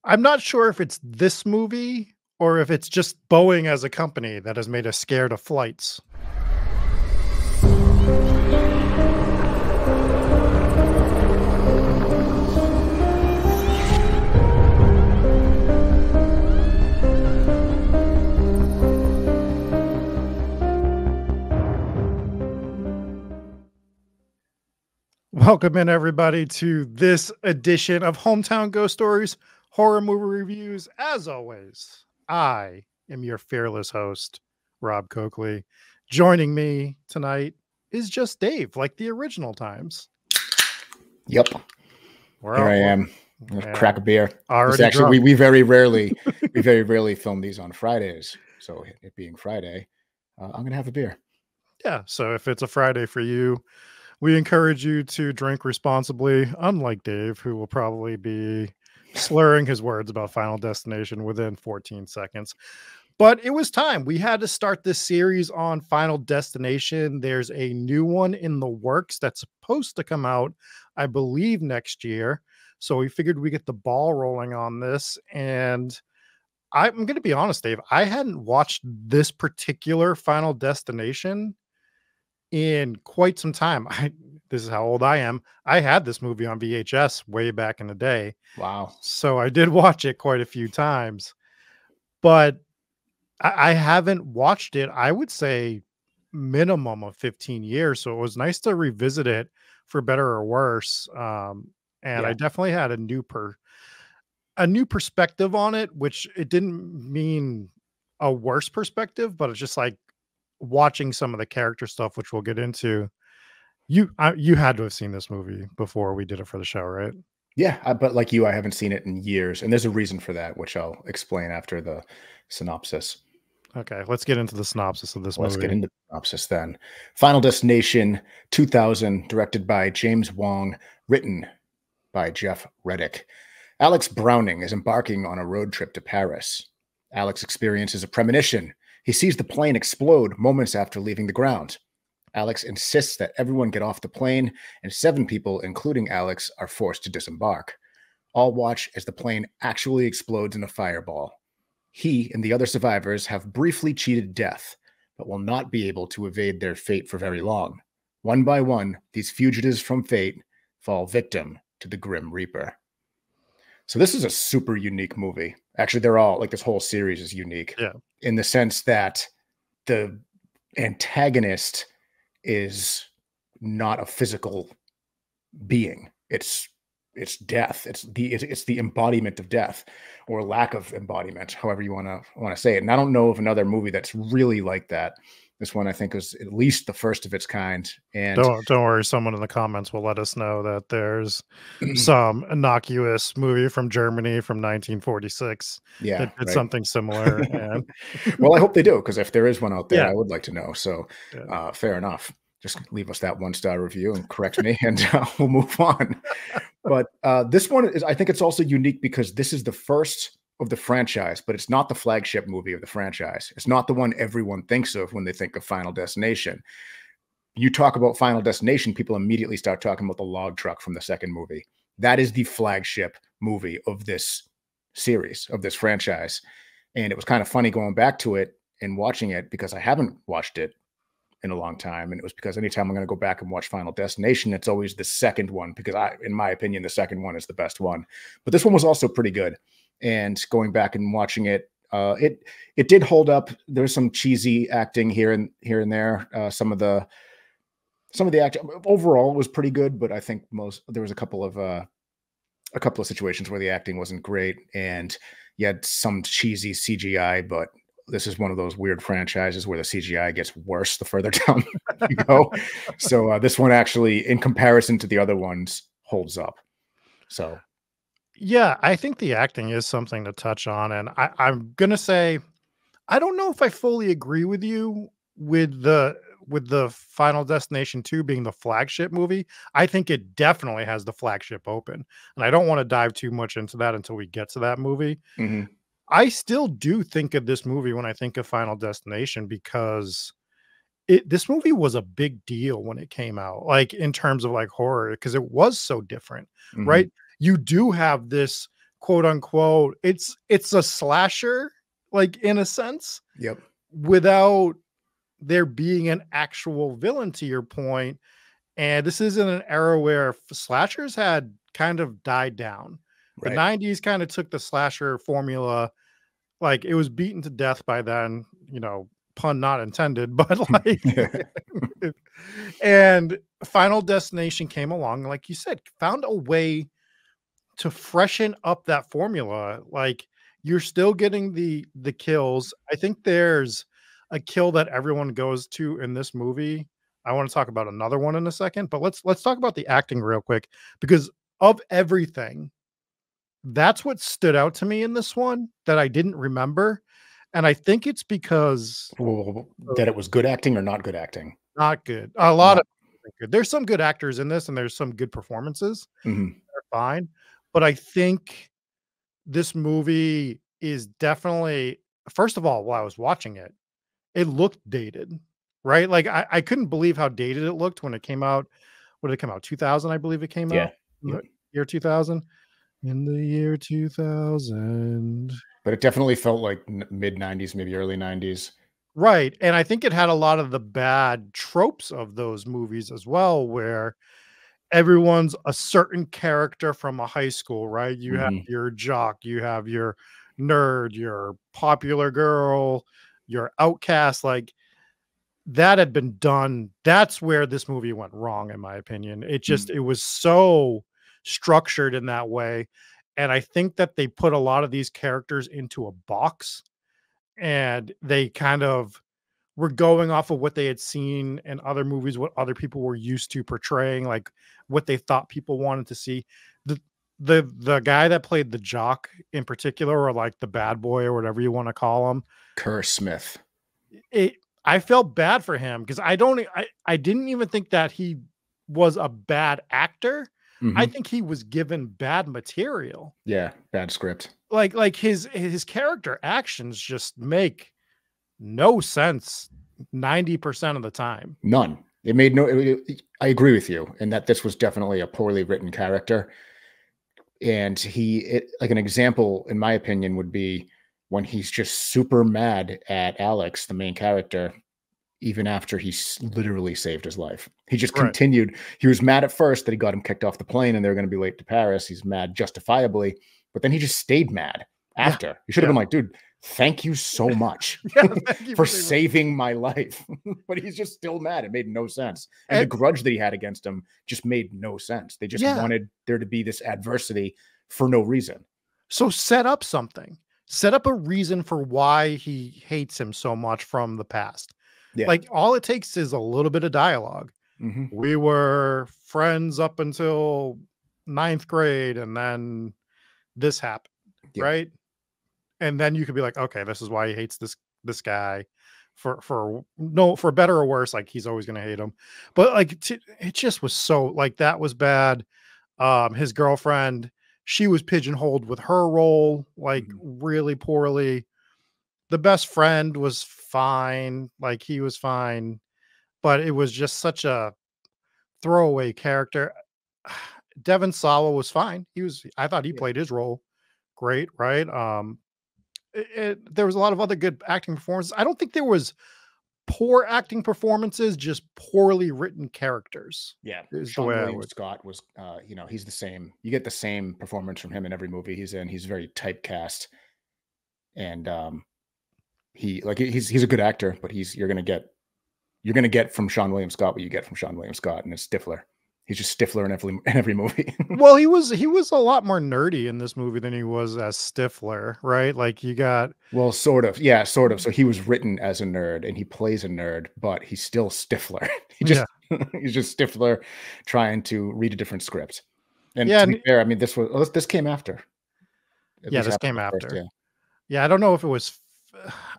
I'm not sure if it's this movie or if it's just Boeing as a company that has made us scared of flights. Welcome in, everybody, to this edition of Hometown Ghost Stories Horror Movie Reviews. As always, I am your fearless host, Rob Coakley. Joining me tonight is just Dave, like the original times. Yep. Here I am. Crack a beer. Already actually, we very rarely film these on Fridays. So it being Friday, I'm gonna have a beer. Yeah. So if it's a Friday for you, we encourage you to drink responsibly, unlike Dave, who will probably be slurring his words about Final Destination within 14 seconds. But it was time. We had to start this series on Final Destination. There's a new one in the works that's supposed to come out, I believe, next year. So we figured we get the ball rolling on this. And I'm going to be honest, Dave, I hadn't watched this particular Final Destination in quite some time. This is how old I am. I had this movie on VHS way back in the day. Wow. So I did watch it quite a few times, but I haven't watched it, I would say, minimum of 15 years. So it was nice to revisit it for better or worse. And I definitely had a new perspective on it, which it didn't mean a worse perspective, but it's just like watching some of the character stuff, which we'll get into. You had to have seen this movie before we did it for the show, right? Yeah, but like you, I haven't seen it in years, and there's a reason for that, which I'll explain after the synopsis. Okay, let's get into the synopsis of this movie. Let's get into the synopsis then. Final Destination 2000, directed by James Wong, written by Jeff Reddick. Alex Browning is embarking on a road trip to Paris. Alex experiences a premonition. He sees the plane explode moments after leaving the ground. Alex insists that everyone get off the plane, and 7 people, including Alex, are forced to disembark. All watch as the plane actually explodes in a fireball. He and the other survivors have briefly cheated death, but will not be able to evade their fate for very long. One by one, these fugitives from fate fall victim to the Grim Reaper. So this is a super unique movie. Actually, they're all, like, this whole series is unique. Yeah. In the sense that the antagonist is not a physical being. It's death. It's the embodiment of death, or lack of embodiment, however you want to say it. And I don't know of another movie that's really like that. This one, I think, was at least the first of its kind. And don't worry, someone in the comments will let us know that there's some innocuous movie from Germany from 1946 that did something similar. And well, I hope they do, because if there is one out there, I would like to know. So fair enough. Just leave us that 1-star review and correct me, and we'll move on. But this one is, I think it's also unique because this is the first of the franchise, but it's not the flagship movie of the franchise. It's not the one everyone thinks of when they think of Final Destination. You talk about Final Destination, people immediately start talking about the log truck from the second movie. That is the flagship movie of this series, of this franchise. And it was kind of funny going back to it and watching it, because I haven't watched it in a long time. And it was because anytime I'm going to go back and watch Final Destination, it's always the second one, because in my opinion, the second one is the best one. But this one was also pretty good. And going back and watching it, it did hold up. There's some cheesy acting here and there. Some of the acting overall was pretty good, but I think there was a couple of situations where the acting wasn't great, and you had some cheesy CGI. But this is one of those weird franchises where the CGI gets worse the further down you go. So this one actually, in comparison to the other ones, holds up. So. Yeah, I think the acting is something to touch on. And I'm going to say, I don't know if I fully agree with you with the Final Destination 2 being the flagship movie. I think it definitely has the flagship open. And I don't want to dive too much into that until we get to that movie. Mm-hmm. I still do think of this movie when I think of Final Destination, because this movie was a big deal when it came out, like in terms of like horror, because it was so different, right? You do have this quote unquote, it's a slasher, like in a sense, Yep. without there being an actual villain, to your point. And this is in an era where slashers had kind of died down. The Right. 90s kind of took the slasher formula, like it was beaten to death by then, pun not intended, but like, and Final Destination came along, like you said, found a way to freshen up that formula. Like you're still getting the kills. I think there's a kill that everyone goes to in this movie. I want to talk about another one in a second, but let's talk about the acting real quick, because of everything, that's what stood out to me in this one that I didn't remember. And I think it's because That it was good acting or not good acting? not good. A lot Not of good. There's some good actors in this, and there's some good performances. mhm. They're fine. But I think this movie is definitely, first of all, while I was watching it, it looked dated, right? Like I couldn't believe how dated it looked when it came out. What did it come out? 2000, I believe it came out. Yeah. Yep. Year 2000. In the year 2000. But it definitely felt like mid-90s, maybe early 90s. Right. And I think it had a lot of the bad tropes of those movies as well, where everyone's a certain character from a high school, right? You have Mhm. your jock, you have your nerd, your popular girl, your outcast. Like that had been done. That's where this movie went wrong, in my opinion. Mm. It was so structured in that way. And I think that they put a lot of these characters into a box, and they kind of were going off of what they had seen in other movies, what other people were used to portraying, like what they thought people wanted to see. The the guy that played the jock in particular, or like the bad boy or whatever you want to call him, Kerr Smith. it I felt bad for him because I didn't even think that he was a bad actor. I Mhm. think he was given bad material. Yeah, bad script. Like his character actions just make no sense 90% of the time. None. It made no I agree with you in that this was definitely a poorly written character. And like an example, in my opinion, would be when he's just super mad at Alex, the main character, even after literally saved his life. He just Right. continued. He was mad at first that he got him kicked off the plane and they were going to be late to Paris. He's mad justifiably, but then he just stayed mad Yeah. after. He should have been like, dude, thank you so much Thank you for saying that. saving my life. But he's just still mad. It made no sense. And the And grudge that he had against him just made no sense. They just yeah. wanted there to be this adversity for no reason. So set up something. Set up a reason for why he hates him so much from the past. Yeah. Like all it takes is a little bit of dialogue. Mhm. We were friends up until ninth grade, and then this happened, Yep. right? And then you could be like, okay, this is why he hates this guy, for better or worse. Like he's always gonna hate him. But like it just was so, like, that was bad. His girlfriend, she was pigeonholed with her role like Mhm. really poorly. The best friend was fine, like he was fine, but it was just such a throwaway character. Devon Sawa was fine. I thought he Yeah. played his role great, right? There was a lot of other good acting performances. I don't think there was poor acting performances, just poorly written characters. Yeah, Is the Sean way I William would. Scott was, he's the same. You get the same performance from him in every movie he's in. He's very typecast, and he's a good actor, but you're gonna get from Sean William Scott what you get from Sean William Scott, and it's Stifler. He's just Stifler in every movie. Well, he was a lot more nerdy in this movie than he was as Stifler, right? Like you got. Well, sort of, yeah, sort of. So he was written as a nerd, and he plays a nerd, but he's still Stifler. He just Yeah. he's just Stifler trying to read a different script. And Yeah, to be fair, I mean, this came after. At yeah, least this after came the first, after. yeah. Yeah, I don't know if it was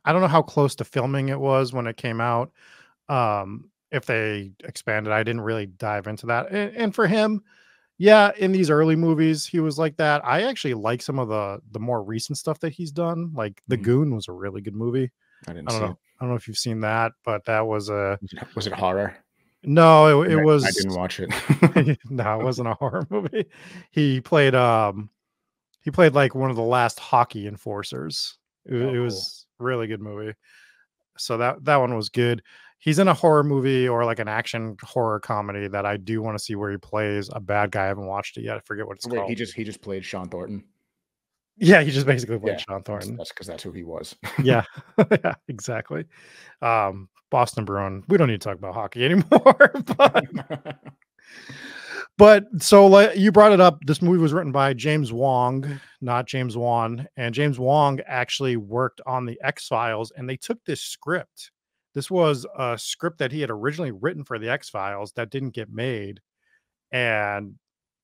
I don't know how close to filming it was when it came out. If they expanded, I didn't really dive into that. And for him, yeah, in these early movies, he was like that. I actually like some of the more recent stuff that he's done. Like The Mhm. Goon was a really good movie. I didn't I don't see know. it. I don't know if you've seen that, but that was a Was it horror? no, it Yeah, I was didn't watch it. no, it wasn't a horror movie. He played He played like one of the last hockey enforcers. Oh, It cool. was a really good movie. So that one was good. He's in a horror movie or like an action horror comedy that I do want to see where he plays a bad guy. I haven't watched it yet. I forget what it's Wait, called. he just played Sean Thornton. Yeah, he just basically played Yeah, Sean Thornton. that's because that's who he was. Yeah. Yeah, exactly. Boston Bruin. We don't need to talk about hockey anymore, but so like you brought it up, this movie was written by James Wong, not James Wan, and James Wong actually worked on the X-Files, and they took this script. This was a script that he had originally written for the X-Files that didn't get made, and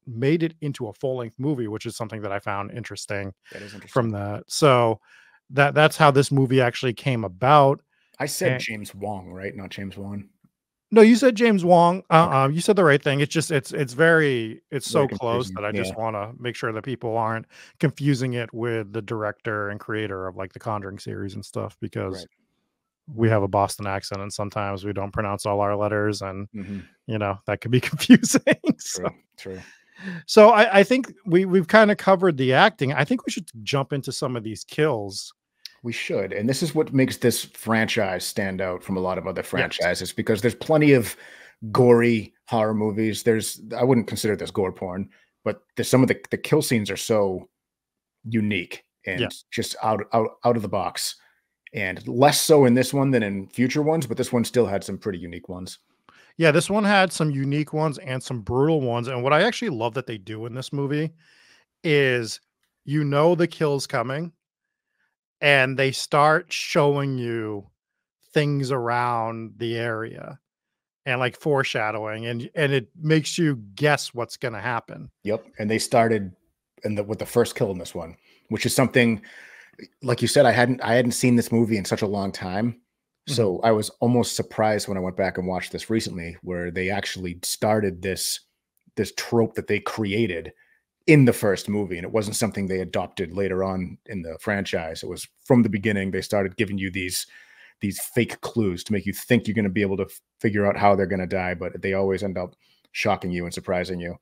made it into a full-length movie, which is something that I found interesting That is from interesting. that. So that's how this movie actually came about. I said And James Wong, right? Not James Wan. no, you said James Wong. Okay. You said the right thing. It's just it's Very so close confusing. that I Yeah. just want to make sure that people aren't confusing it with the director and creator of like the Conjuring series and stuff, because Right. we have a Boston accent and sometimes we don't pronounce all our letters, and Mhm. that could be confusing. so True. True. so I think we've kind of covered the acting. I think we should jump into some of these kills. We should. And this is what makes this franchise stand out from a lot of other Yes. franchises because there's plenty of gory horror movies. I wouldn't consider this gore porn, but there's some of the kill scenes are so unique Yeah. and just out of the box. And less so in this one than in future ones, but this one still had some pretty unique ones. Yeah, this one had some unique ones and some brutal ones. And what I actually love that they do in this movie is the kill's coming and they start showing you things around the area and like foreshadowing, and it makes you guess what's going to happen. Yep. And they started with the first kill in this one, which is something like you said, I hadn't seen this movie in such a long time. Mhm. So I was almost surprised when I went back and watched this recently, where they actually started this trope that they created in the first movie. And it wasn't something they adopted later on in the franchise. It was from the beginning, they started giving you these fake clues to make you think you're going to be able to figure out how they're going to die, but they always end up shocking you and surprising you.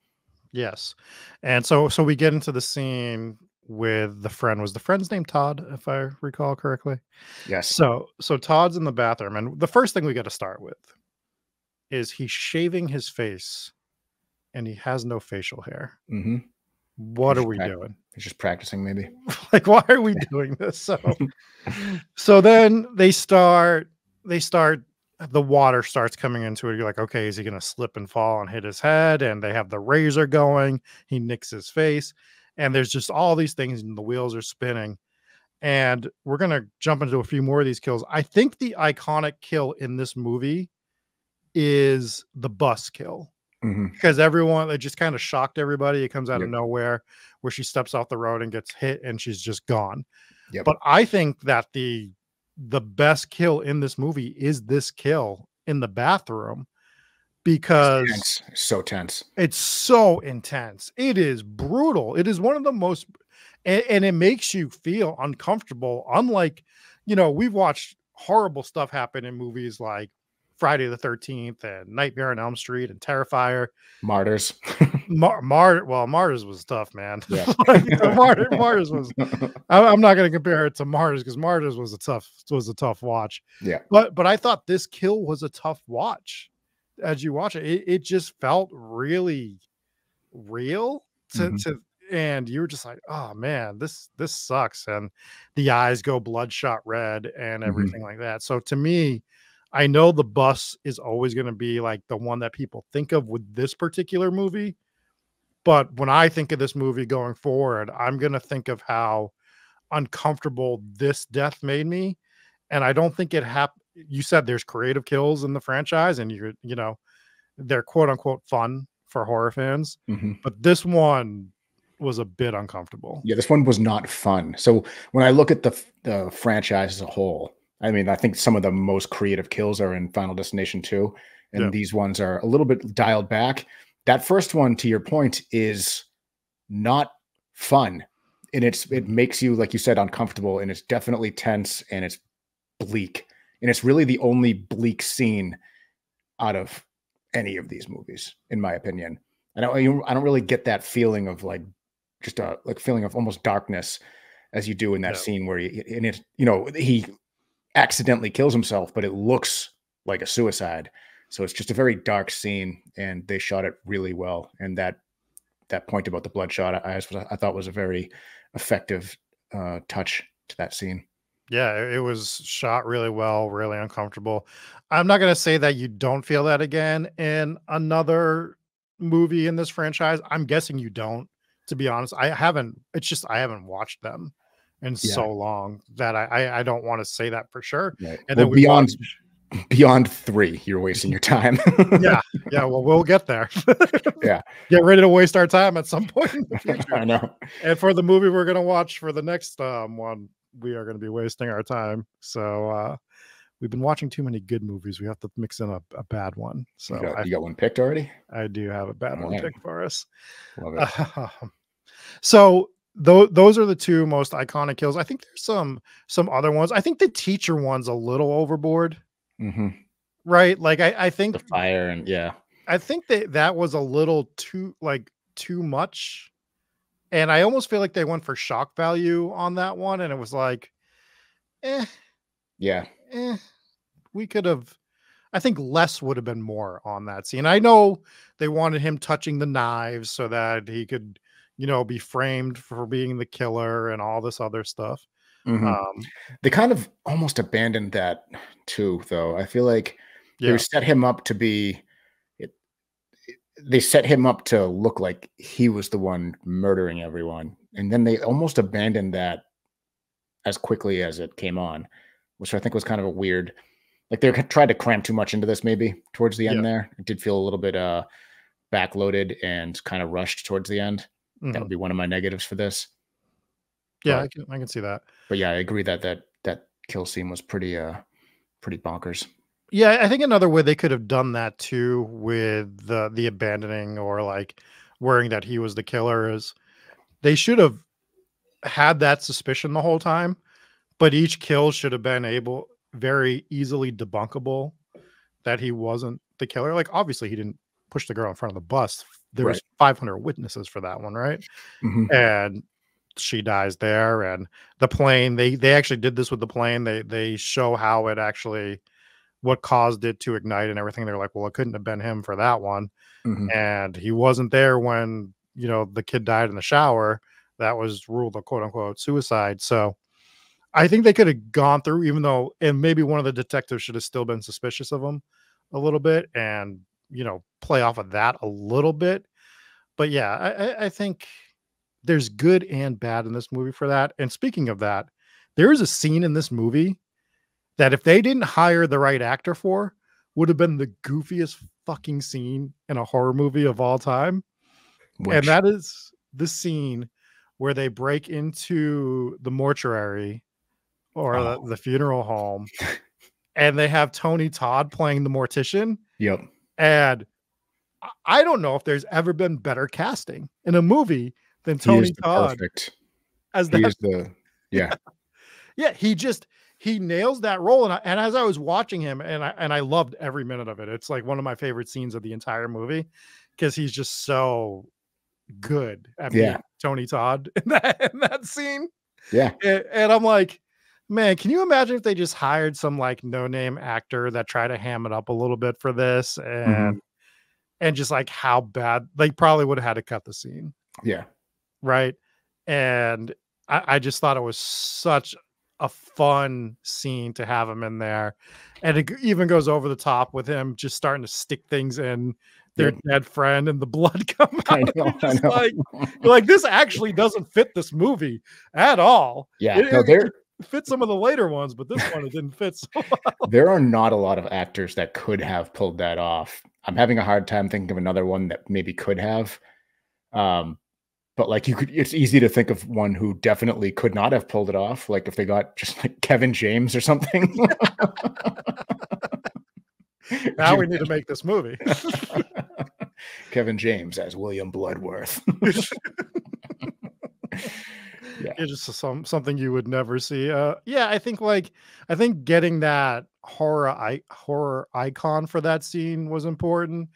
Yes. And so we get into the scene with the friend. Was the friend's name Todd, if I recall correctly? Yes. So Todd's in the bathroom, and the first thing we got to start with is he's shaving his face and he has no facial hair. Hmm. What are we doing? He's just practicing, maybe. Like, why are we doing this? So then they start the water starts coming into it. You're like, okay, is he gonna slip and fall and hit his head? And they have the razor going, he nicks his face, and there's just all these things, and the wheels are spinning. And we're gonna jump into a few more of these kills. I think the iconic kill in this movie is the bus kill. Hmm. Because everyone it just kind of shocked everybody. It comes out of Yep. nowhere where she steps off the road and gets hit and she's just gone. Yep. But I think that the best kill in this movie is this kill in the bathroom, It's because tense. So tense. it's so intense. It is brutal. It is one of the most, and it makes you feel uncomfortable. Unlike, we've watched horrible stuff happen in movies like Friday the 13th and Nightmare on Elm Street and Terrifier. Martyrs. Martyrs was tough, man. Yeah. Like, Martyrs was. I'm not going to compare it to Martyrs because Martyrs was a tough watch. Yeah. But I thought this kill was a tough watch. As you watch it, it just felt really real Mhm. and you were just like, oh man, this sucks. And the eyes go bloodshot red and Mhm. everything like that. So to me, I know the bus is always going to be like the one that people think of with this particular movie. But when I think of this movie going forward, I'm going to think of how uncomfortable this death made me. And I don't think it happened. You said there's creative kills in the franchise and they're quote unquote fun for horror fans, Mhm. but this one was a bit uncomfortable. Yeah, this one was not fun. So when I look at the franchise as a whole, I mean, I think some of the most creative kills are in Final Destination 2, Yeah. and these ones are a little bit dialed back. That first one, to your point, is not fun. And it Mhm. makes you, like you said, uncomfortable, and it's definitely tense and it's bleak. And it's really the only bleak scene out of any of these movies, in my opinion. I don't really get that feeling of like just a like feeling of almost darkness as you do in that Yeah. scene where he accidentally kills himself, but it looks like a suicide. So it's just a very dark scene, and they shot it really well. And that point about the bloodshot I thought was a very effective touch to that scene. Yeah, it was shot really well, really uncomfortable. I'm not gonna say that you don't feel that again in another movie in this franchise. I'm guessing you don't, to be honest. I haven't it's just I haven't watched them in Yeah, so long that I don't wanna say that for sure. right. And Well, then we beyond watch beyond 3, you're wasting your time. Yeah, yeah, well, we'll get there. Yeah, Get ready to waste our time at some point in the future. I know. And for the movie we're gonna watch for the next, one, we are gonna be wasting our time. So, we've been watching too many good movies. We have to mix in a bad one. You So got you got one picked already? I do have a bad All one right. picked for us. Love it. So those are the two most iconic kills. I think there's some other ones. I think the teacher one's a little overboard, Mhm. right? Like The fire and yeah. I think that was a little too like too much. And I almost feel like they went for shock value on that one, and it was like, eh, Yeah. eh, we could have I think less would have been more on that scene. I know they wanted him touching the knives so that he could, be framed for being the killer and all this other stuff. Mhm. Um, They kind of almost abandoned that too, though. I feel like they yeah, set him up to be it they set him up to look like he was the one murdering everyone, and then they almost abandoned that as quickly as it came on, which I think was kind of a weird like, they tried to cram too much into this maybe towards the yeah, end there. It did feel a little bit, backloaded and kinda rushed towards the end. That mhm. would be one of my negatives for this. Yeah, But I can see that. yeah, I agree that that kill scene was pretty bonkers. Yeah, I think another way they could have done that too with the abandoning or like worrying that he was the killer is they should have had that suspicion the whole time, but each kill should have been able very easily debunkable that he wasn't the killer. Like obviously he didn't push the girl in front of the bus. There Right. was 500 witnesses for that one, right? Mhm. And she dies there and the plane they actually did this with the plane. They show how it actually what caused it to ignite and everything. They're like, well, it couldn't have been him for that one. Mhm. And he wasn't there when, the kid died in the shower. That was ruled a quote unquote suicide. So I think they could have gone through, even though, and maybe one of the detectives should have still been suspicious of him a little bit and, play off of that a little bit. But yeah, I think there's good and bad in this movie for that. And speaking of that, there is a scene in this movie that if they didn't hire the right actor for, would have been the goofiest fucking scene in a horror movie of all time. And Which that is the scene where they break into the mortuary or oh, the funeral home and they have Tony Todd playing the mortician. yep. And I don't know if there's ever been better casting in a movie than He is Tony the Todd perfect as he that. is the yeah. Yeah, he nails that role, and as I was watching him, and I loved every minute of it. It's like one of my favorite scenes of the entire movie because he's just so good at being Yeah. Tony Todd in that scene. Yeah. And I'm like, man, can you imagine if they just hired some like no name actor that tried to ham it up a little bit for this, Mhm. and just like how bad they probably would have had to cut the scene, Yeah. right? And I just thought it was such a fun scene to have him in there. And it even goes over the top with him just starting to stick things in their Yep. dead friend and the blood come I out. know, You're I just know. like, this actually doesn't fit this movie at all. Yeah. It, No, it, it fits some of the later ones, but this one it didn't fit so well. there are not a lot of actors that could have pulled that off. I'm having a hard time thinking of another one that maybe could have. Um, but like it's easy to think of one who definitely could not have pulled it off. Like if they got just like Kevin James or something. Could Now you we need to make this movie. imagine? Kevin James as William Bloodworth. Yeah. It's just something you would never see. Yeah, I think getting that horror icon for that scene was important.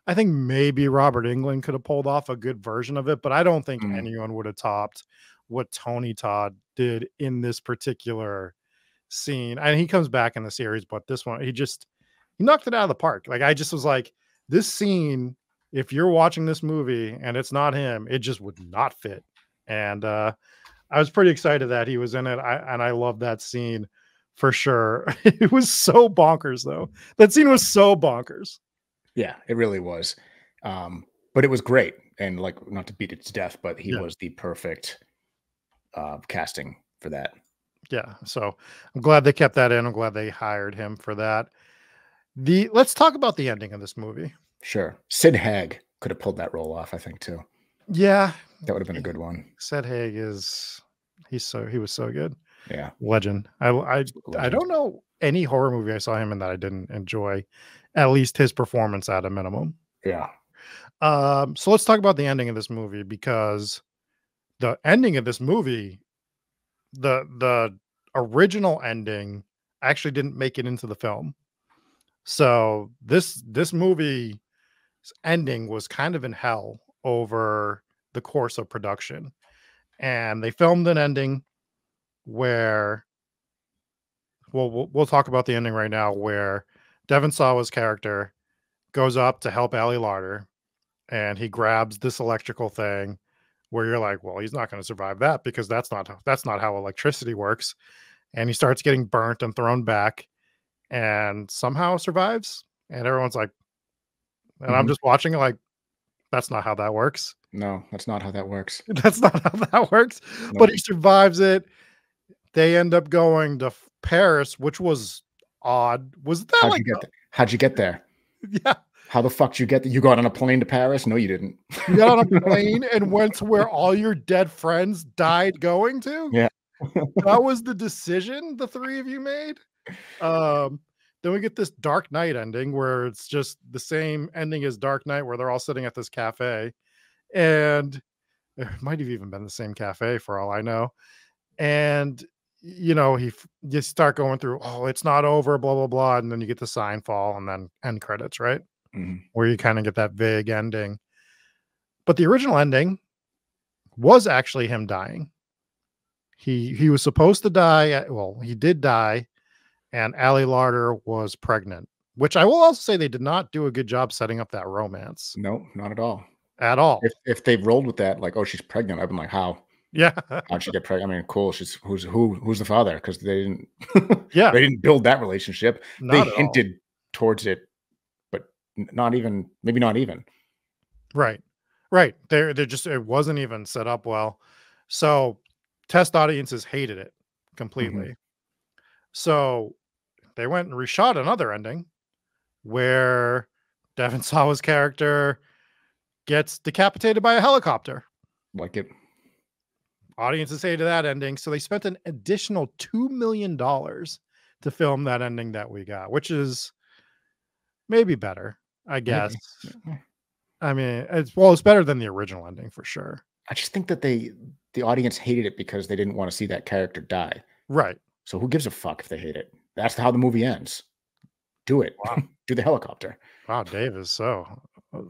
I think maybe Robert Englund could have pulled off a good version of it, but I don't think Mm. anyone would have topped what Tony Todd did in this particular scene. And he comes back in the series, but this one, he knocked it out of the park. Like, I just was like, this scene, if you're watching this movie and it's not him, it just would not fit. And I was pretty excited that he was in it. I love that scene for sure. It was so bonkers, though. That scene was so bonkers. Yeah, it really was. But it was great. And like, not to beat it to death, but he Yeah. was the perfect casting for that. Yeah. So I'm glad they kept that in. I'm glad they hired him for that. Let's talk about the ending of this movie. Sure. Sid Haig could have pulled that role off, I think, too. Yeah. That would have been a good one. Sid Haig he was so good. Yeah. Legend. I don't know any horror movie I saw him in that I didn't enjoy, at least his performance at a minimum. Yeah. So let's talk about the ending of this movie, because the ending of this movie, the original ending actually didn't make it into the film. So this movie's ending was kind of in hell over the course of production. And they filmed an ending where, well, we'll talk about the ending right now, where Devon Sawa's character goes up to help Ali Larter, and he grabs this electrical thing where you're like, well, he's not going to survive that, because that's not how electricity works. And he starts getting burnt and thrown back and somehow survives. And everyone's like, and I'm just watching it like, that's not how that works. No, that's not how that works. That's not how that works. Nope. But he survives it. They end up going to Paris, which was odd. Was that How'd you get there? Yeah. How the fuck did you get there? You got on a plane to Paris? No, you didn't. You got on a plane and went to where all your dead friends died going to? Yeah. That was the decision the three of you made? Then we get this Dark Knight ending where it's just the same ending as Dark Knight, where they're all sitting at this cafe, and it might have even been the same cafe for all I know. And you start going through, oh, it's not over, blah blah blah, and then you get the sign fall and then end credits, right? Where you kind of get that vague ending. But the original ending was actually him dying. He was supposed to die. Well, he did die. And Ali Larter was pregnant, which I will also say they did not do a good job setting up that romance. No, not at all. At all. If they rolled with that, like, oh, she's pregnant, I've been like, how? Yeah. How'd she get pregnant? I mean, cool. Who's the father? Because they didn't yeah. they didn't build that relationship. Not they hinted towards it, but maybe not even. Right. Right. They're just, it wasn't even set up well. So test audiences hated it completely. So they went and reshot another ending where Devon Sawa's character gets decapitated by a helicopter. Like it. Audiences hated that ending, so they spent an additional $2 million to film that ending that we got, which is maybe better, I guess. Maybe. I mean, it's better than the original ending for sure. I just think that the audience hated it because they didn't want to see that character die. Right. So who gives a fuck if they hate it? That's how the movie ends. Do it. Wow. Do the helicopter. Wow, Dave is so.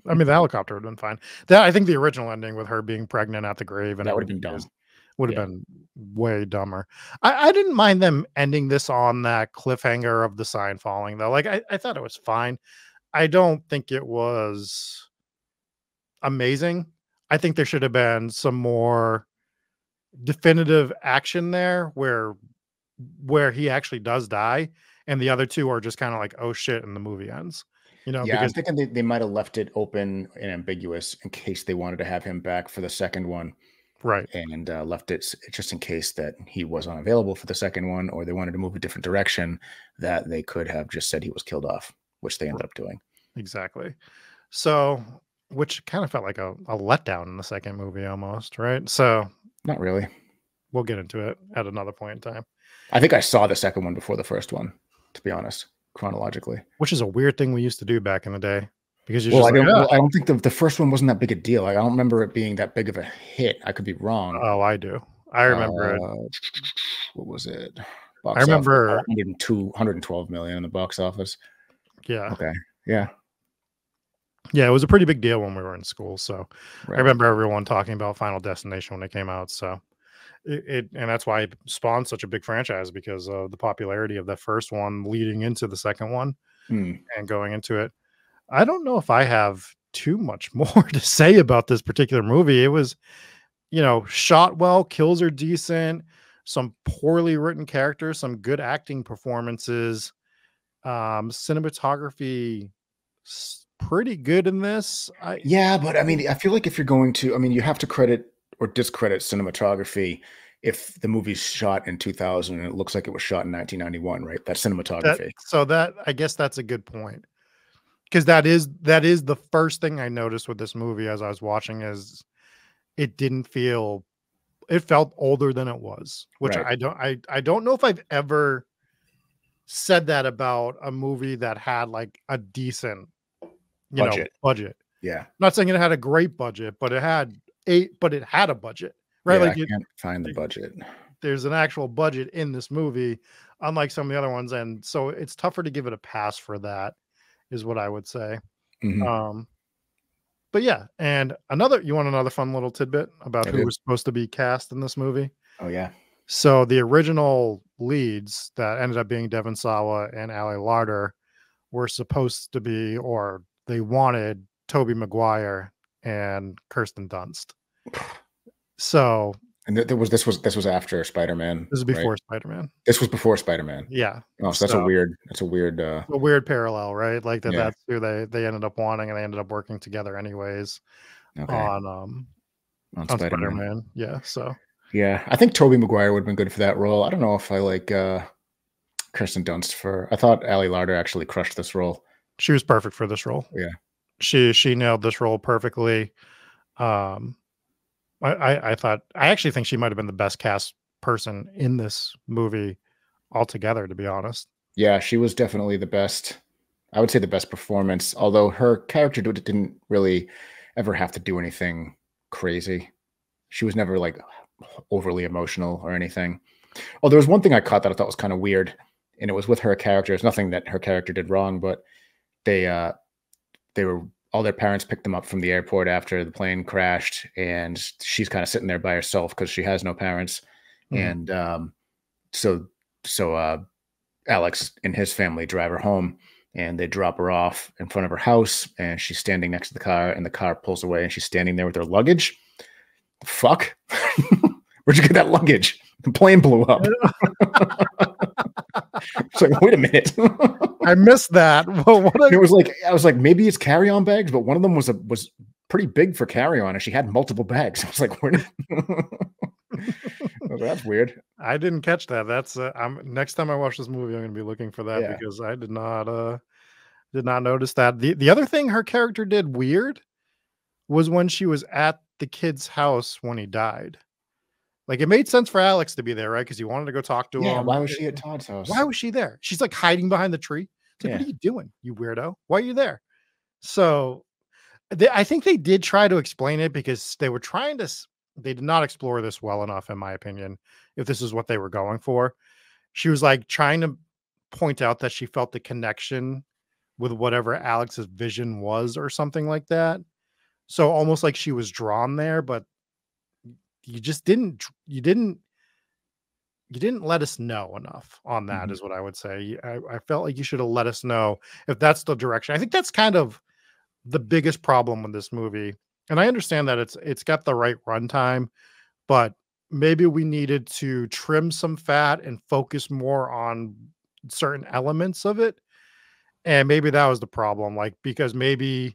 I mean, the helicopter would have been fine. I think the original ending with her being pregnant at the grave and that would have been dumb. Would have been way dumber. I didn't mind them ending this on that cliffhanger of the sign falling, though. Like, I thought it was fine. I don't think it was amazing. I think there should have been some more definitive action there where he actually does die, and the other two are just kind of like, oh shit, and the movie ends. Yeah, because I'm thinking they might have left it open and ambiguous in case they wanted to have him back for the second one. Right. And left it just in case that he was unavailable for the second one, or they wanted to move a different direction, that they could have just said he was killed off, which they ended up doing. Exactly. So, which kind of felt like a letdown in the second movie almost, right? So, not really. We'll get into it at another point in time. I think I saw the second one before the first one, to be honest, chronologically. Which is a weird thing we used to do back in the day. Because I don't think the first one wasn't that big a deal. Like, I don't remember it being that big of a hit. I could be wrong. Oh, I do. I remember it. What was it? I remember 112 million in the box office. Yeah. Okay. Yeah. Yeah, it was a pretty big deal when we were in school, so I Right. remember everyone talking about Final Destination when it came out, so it and that's why it spawned such a big franchise because of the popularity of the first one leading into the second one Mm. and going into it. I don't know if I have too much more to say about this particular movie. It was, shot well, kills are decent, some poorly written characters, some good acting performances, cinematography pretty good in this. I Yeah, but I mean, I feel like if you're going to, I mean, you have to credit or discredit cinematography if the movie's shot in 2000 and it looks like it was shot in 1991, right? That's that cinematography. so that I guess that's a good point. 'Cause that is the first thing I noticed with this movie as I was watching is it didn't feel it felt older than it was, which Right. I don't know if I've ever said that about a movie that had, like, a decent, Budget. budget. Yeah. Not saying it had a great budget, but it had a budget, right? Yeah. Like, I can't find the it budget. there's an actual budget in this movie, unlike some of the other ones, and so it's tougher to give it a pass for that, is what I would say. Hmm. Um But yeah, and you want another fun little tidbit about I who do. was supposed to be cast in this movie? Oh, yeah. So the original leads that ended up being Devon Sawa and Ali Larter were supposed to be, or they wanted Toby Maguire and Kirsten Dunst. So And this was after Spider-Man, this is right? before Spider-Man. This was before Spider-Man. Yeah. Oh, so So that's a weird, a weird parallel, right? Like yeah. that's who they ended up wanting and they ended up working together anyways Okay. on On on Spider-Man. Spider-Man. Yeah. So Yeah. I think Tobey Maguire would have been good for that role. I don't know if I like, Kirsten Dunst I thought Ali Larter actually crushed this role. she was perfect for this role. Yeah. She nailed this role perfectly. Um, I thought I actually think she might have been the best cast person in this movie altogether, to be honest. Yeah, she was definitely the best. I would say the best performance, although her character didn't really ever have to do anything crazy. She was never like overly emotional or anything. Oh, there was one thing I caught that I thought was kind of weird, and it was with her character. It's nothing that her character did wrong, but they uh they were all their parents picked them up from the airport after the plane crashed, and she's kind of sitting there by herself because she has no parents. Mhm. And so so Alex and his family drive her home, and they drop her off in front of her house, and she's standing next to the car, and the car pulls away, and she's standing there with her luggage. Fuck. Where'd you get that luggage? The plane blew up. It's like, wait a minute. I missed that. Well, what It a was like, I was like, maybe it's carry-on bags, but one of them was pretty big for carry-on, and she had multiple bags. I was like, where did I was like, that's weird. I didn't catch that. That's I'm next time I watch this movie, I'm gonna be looking for that Yeah. because I did not notice that. The other thing her character did weird was when she was at the kid's house when he died. Like it made sense for Alex to be there, right? Because he wanted to go talk to Yeah. him. Why was she at Todd's Why house? was she there? She's like hiding behind the tree. It's like, what Yeah. are you doing, you weirdo? Why are you there? So I think they did try to explain it because they were trying to, they did not explore this well enough, in my opinion, if this is what they were going for. She was like trying to point out that she felt the connection with whatever Alex's vision was or something like that. So almost like she was drawn there, but you just you didn't let us know enough on that Mhm. is what I would say. I felt like you should have let us know if that's the direction. I think that's kind of the biggest problem with this movie. And I understand that it's got the right runtime, but maybe we needed to trim some fat and focus more on certain elements of it. And maybe that was the problem. Like because maybe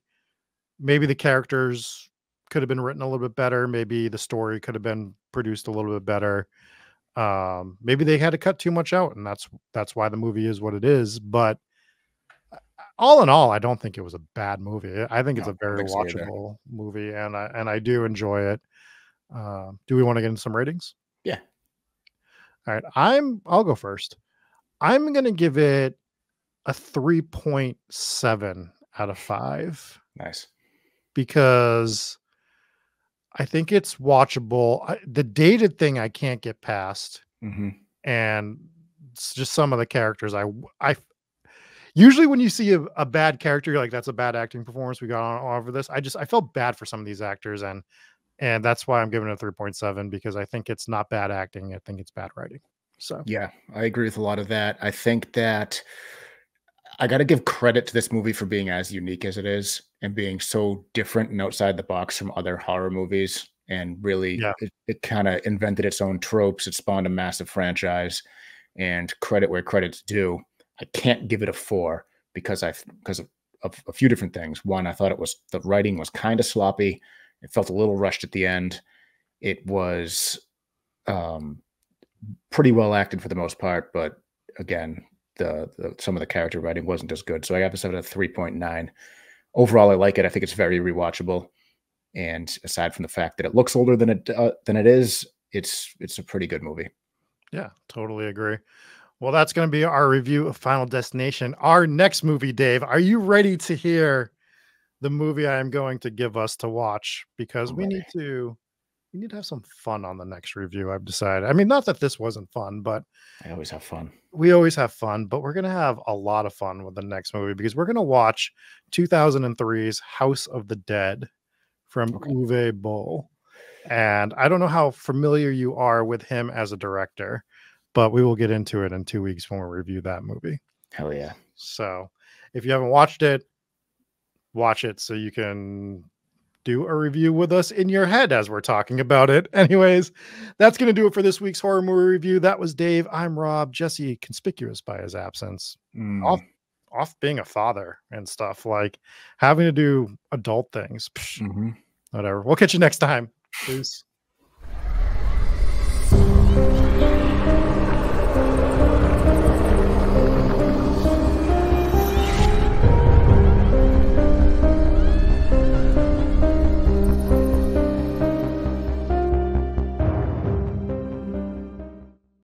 the characters could have been written a little bit better. Maybe the story could have been produced a little bit better. Maybe they had to cut too much out, and that's why the movie is what it is. But all in all, I don't think it was a bad movie. I think No, it's I a don't very think so either. watchable movie, and I do enjoy it. Do we want to get into some ratings? Yeah. All right, I'll go first. I'm gonna give it a 3.7 out of 5 Nice. because I think it's watchable. The dated thing I can't get past, Mhm. and it's just some of the characters I Usually when you see a bad character, you're like, that's a bad acting performance. We got on over this. I felt bad for some of these actors, and that's why I'm giving it a 3.7, because I think it's not bad acting. I think it's bad writing. So Yeah, I agree with a lot of that. I think that I got to give credit to this movie for being as unique as it is and being so different and outside the box from other horror movies. And really, yeah, it kind of invented its own tropes. It spawned a massive franchise, and credit where credit's due. I can't give it a 4 because of a few different things. One, I thought the writing was kind of sloppy. It felt a little rushed at the end. It was um, pretty well acted for the most part, but again, the some of the character writing wasn't as good. So I got this at a 3.9. Overall, I like it. I think it's very rewatchable. And aside from the fact that it looks older than it is, it's a pretty good movie. yeah, totally agree. Well, that's going to be our review of Final Destination. Our next movie, Dave, are you ready to hear the movie I am going to give us to watch? Because I'm ready. we need to have some fun on the next review, I've decided. I mean, not that this wasn't fun, but I always have fun. we always have fun, but we're going to have a lot of fun with the next movie because we're going to watch 2003's House of the Dead from Okay. Uwe Boll. And I don't know how familiar you are with him as a director, but we will get into it in 2 weeks when we review that movie. Hell yeah. So if you haven't watched it, watch it so you can do a review with us in your head as we're talking about it. Anyways, that's going to do it for this week's horror movie review. That was Dave. I'm Rob. Jesse, conspicuous by his absence, off being a father and stuff, like having to do adult things. Psh, whatever. We'll catch you next time. Peace.